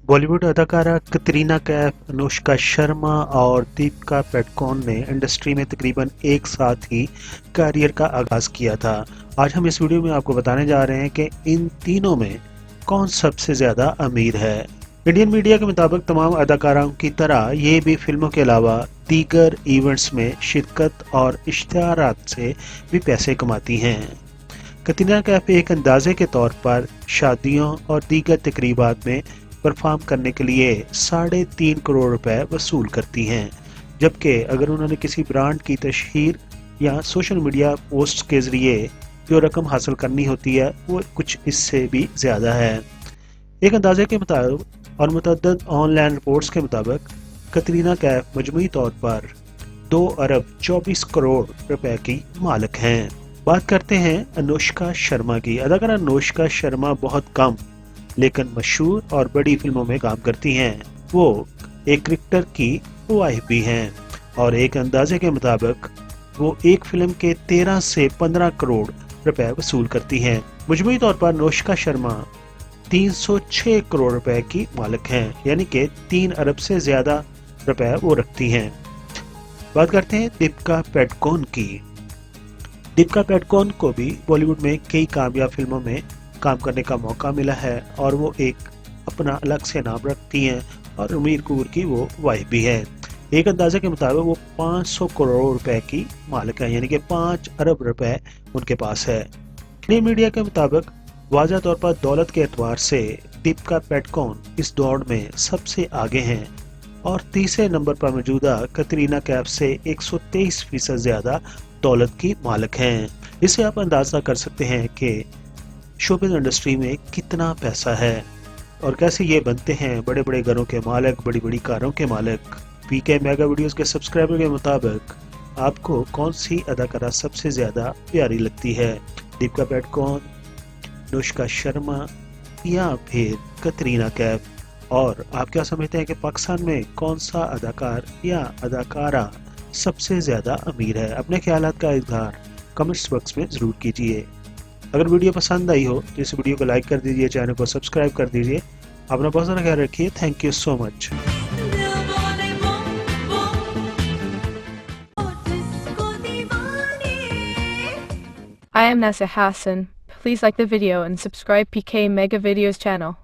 बॉलीवुड अदाकारा कतरीना कैफ, अनुष्का शर्मा और दीपिका पादुकोण ने इंडस्ट्री में तकरीबन एक साथ ही करियर का आगाज किया था। आज हम इस वीडियो में आपको बताने जा रहे हैं कि इन तीनों में कौन सबसे ज्यादा अमीर है। इंडियन मीडिया के मुताबिक तमाम अदाकाराओं की तरह ये भी फिल्मों के अलावा दीगर इवेंट्स में शिरकत और इश्तिहारात से भी पैसे कमाती हैं। कतरीना कैफ एक अंदाजे के तौर पर शादियों और दीगर तकरीबात में परफॉर्म करने के लिए 3.5 करोड़ रुपए वसूल करती हैं, जबकि अगर उन्होंने किसी ब्रांड की तशहीर या सोशल मीडिया पोस्ट के जरिए जो रकम हासिल करनी होती है वो कुछ इससे भी ज्यादा है। एक अंदाजे के मुताबिक और मुतअद्दिद ऑनलाइन रिपोर्ट्स के मुताबिक कतरीना कैफ मजमूई तौर पर 2 अरब 24 करोड़ रुपए की मालिक हैं। बात करते हैं अनुष्का शर्मा की। अदाकारा अनुष्का शर्मा बहुत कम लेकिन मशहूर और बड़ी फिल्मों में काम करती हैं। वो एक क्रिकेटर की वाइफ भी हैं और एक अंदाजे के मुताबिक वो एक फिल्म के 13 से 15 करोड़ रुपए वसूल करती हैं। मजमूई तौर पर अनुष्का शर्मा 306 करोड़ रुपए की मालिक हैं, यानी कि 3 अरब से ज्यादा रुपए वो रखती हैं। बात करते हैं दीपिका पादुकोण की। दीपिका पादुकोण को भी बॉलीवुड में कई कामयाब फिल्मों में काम करने का मौका मिला है और वो एक अपना अलग से नाम रखती हैं और रणबीर कपूर की वो वाइफ भी है। एक अंदाजे के मुताबिक वो 500 करोड़ रुपए की मालिक है, यानी कि 5 अरब रुपए उनके पास है। इंडियन मीडिया के मुताबिक वाज़ह तौर पर दौलत के एतबार से दीपिका पादुकोण इस दौड़ में सबसे आगे हैं और तीसरे नंबर पर मौजूदा कतरीना कैफ से 123% ज्यादा दौलत की मालिक हैं। इससे आप अंदाजा कर सकते हैं कि शोबिज़ इंडस्ट्री में कितना पैसा है और कैसे ये बनते हैं बड़े बड़े घरों के मालिक, बड़ी बड़ी कारों के मालिक। पीके मेगा वीडियोस के सब्सक्राइबर के मुताबिक आपको कौन सी अदाकारा सबसे ज्यादा प्यारी लगती है, दीपिका पादुकोण, अनुष्का शर्मा या फिर कतरीना कैफ? और आप क्या समझते हैं कि पाकिस्तान में कौन सा अदाकार या अदाकारा सबसे ज्यादा अमीर है? अपने ख्यालात का इजहार कमेंट्स बॉक्स में जरूर कीजिए। अगर वीडियो पसंद आई हो तो इस वीडियो को लाइक कर दीजिए, चैनल को सब्सक्राइब कर दीजिए। अपना बहुत सारा ख्याल रखिए। Thank you so much. I am Nasa Hassan. Please like the video and subscribe PK Mega Videos channel.